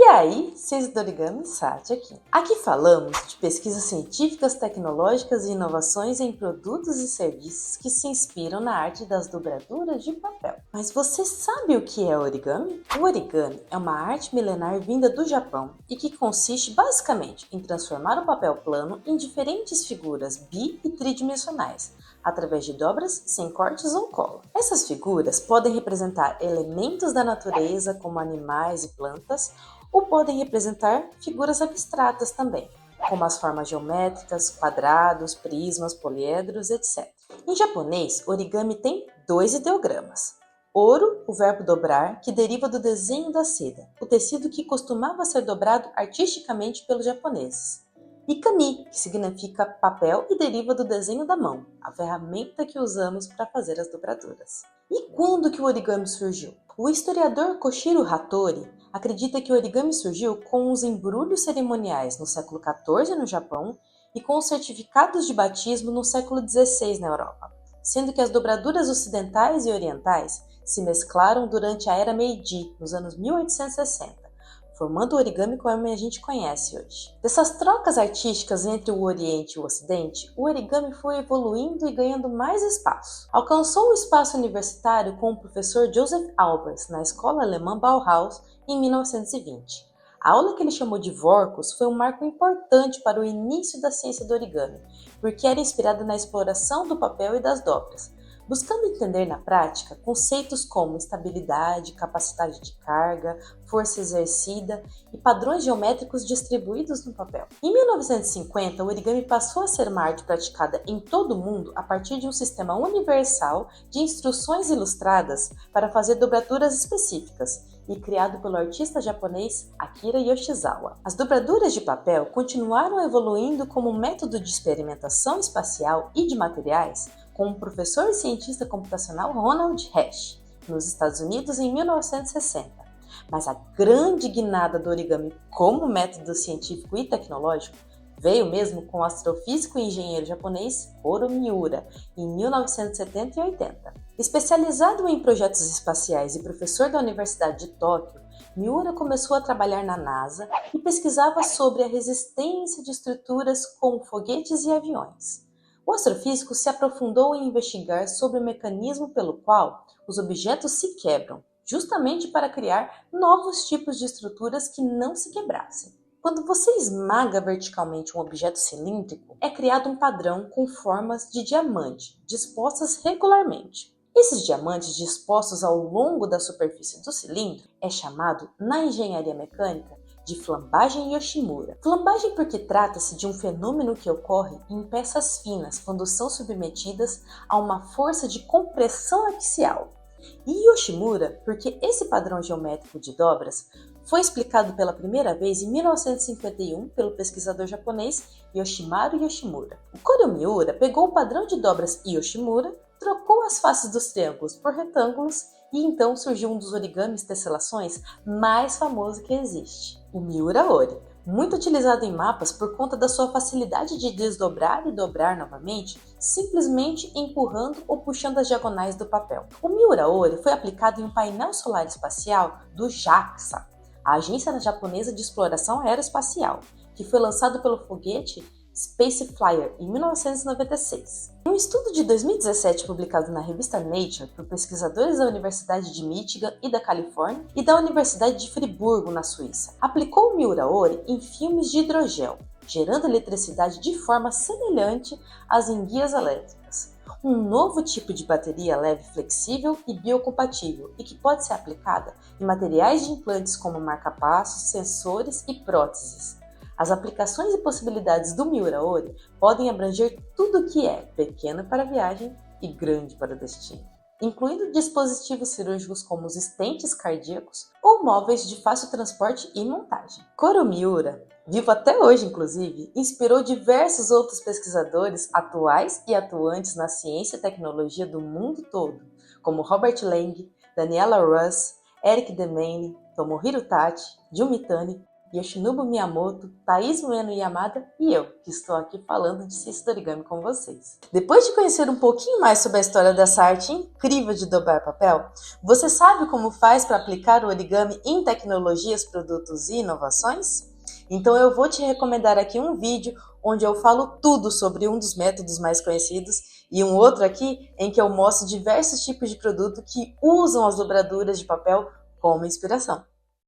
aí, ciência do origami, Sati aqui. Aqui falamos de pesquisas científicas, tecnológicas e inovações em produtos e serviços que se inspiram na arte das dobraduras de papel. Mas você sabe o que é origami? O origami é uma arte milenar vinda do Japão e que consiste basicamente em transformar o papel plano em diferentes figuras bi- e tridimensionais, através de dobras sem cortes ou cola. Essas figuras podem representar elementos da natureza, como animais e plantas, ou podem representar figuras abstratas também, como as formas geométricas, quadrados, prismas, poliedros, etc. Em japonês, origami tem dois ideogramas. Oro, o verbo dobrar, que deriva do desenho da seda, o tecido que costumava ser dobrado artisticamente pelos japoneses. E kami, que significa papel e deriva do desenho da mão, a ferramenta que usamos para fazer as dobraduras. E quando que o origami surgiu? O historiador Koshiro Hattori acredita que o origami surgiu com os embrulhos cerimoniais no século XIV no Japão e com os certificados de batismo no século XVI na Europa, sendo que as dobraduras ocidentais e orientais se mesclaram durante a era Meiji, nos anos 1860. Formando o origami como a gente conhece hoje. Dessas trocas artísticas entre o Oriente e o Ocidente, o origami foi evoluindo e ganhando mais espaço. Alcançou o espaço universitário com o professor Joseph Albers na escola alemã Bauhaus em 1920. A aula que ele chamou de Vorkus foi um marco importante para o início da ciência do origami, porque era inspirada na exploração do papel e das dobras, buscando entender na prática conceitos como estabilidade, capacidade de carga, força exercida e padrões geométricos distribuídos no papel. Em 1950, o origami passou a ser uma arte praticada em todo o mundo a partir de um sistema universal de instruções ilustradas para fazer dobraduras específicas e criado pelo artista japonês Akira Yoshizawa. As dobraduras de papel continuaram evoluindo como método de experimentação espacial e de materiais com o professor e cientista computacional Ronald Hash, nos Estados Unidos em 1960. Mas a grande guinada do origami como método científico e tecnológico veio mesmo com o astrofísico e engenheiro japonês Horo Miura, em 1970 e 80. Especializado em projetos espaciais e professor da Universidade de Tóquio, Miura começou a trabalhar na NASA e pesquisava sobre a resistência de estruturas como foguetes e aviões. O astrofísico se aprofundou em investigar sobre o mecanismo pelo qual os objetos se quebram, justamente para criar novos tipos de estruturas que não se quebrassem. Quando você esmaga verticalmente um objeto cilíndrico, é criado um padrão com formas de diamante, dispostas regularmente. Esses diamantes dispostos ao longo da superfície do cilindro é chamado, na engenharia mecânica, de flambagem Yoshimura. Flambagem porque trata-se de um fenômeno que ocorre em peças finas quando são submetidas a uma força de compressão axial. E Yoshimura porque esse padrão geométrico de dobras foi explicado pela primeira vez em 1951 pelo pesquisador japonês Yoshimaru Yoshimura. O Koro Miura pegou o padrão de dobras Yoshimura, trocou as faces dos triângulos por retângulos e então surgiu um dos origamis tesselações mais famoso que existe, o Miura-Ori, muito utilizado em mapas por conta da sua facilidade de desdobrar e dobrar novamente, simplesmente empurrando ou puxando as diagonais do papel. O Miura-Ori foi aplicado em um painel solar espacial do JAXA, a Agência Japonesa de Exploração Aeroespacial, que foi lançado pelo foguete Space Flyer em 1996. Um estudo de 2017 publicado na revista Nature por pesquisadores da Universidade de Michigan e da Califórnia e da Universidade de Friburgo, na Suíça, aplicou o Miura-Ori em filmes de hidrogel, gerando eletricidade de forma semelhante às enguias elétricas. Um novo tipo de bateria leve flexível e biocompatível e que pode ser aplicada em materiais de implantes como marca-passos, sensores e próteses. As aplicações e possibilidades do Miura-Ori podem abranger tudo o que é pequeno para a viagem e grande para o destino, incluindo dispositivos cirúrgicos como os estentes cardíacos ou móveis de fácil transporte e montagem. Koro Miura, vivo até hoje inclusive, inspirou diversos outros pesquisadores atuais e atuantes na ciência e tecnologia do mundo todo, como Robert Lang, Daniela Russ, Eric Demaine, Tomohiro Tachi, Jun Mitani Yoshinobu Miyamoto, Thaís Bueno Yamada e eu, que estou aqui falando de ciência do origami com vocês. Depois de conhecer um pouquinho mais sobre a história dessa arte incrível de dobrar papel, você sabe como faz para aplicar o origami em tecnologias, produtos e inovações? Então eu vou te recomendar aqui um vídeo onde eu falo tudo sobre um dos métodos mais conhecidos e um outro aqui em que eu mostro diversos tipos de produto que usam as dobraduras de papel como inspiração.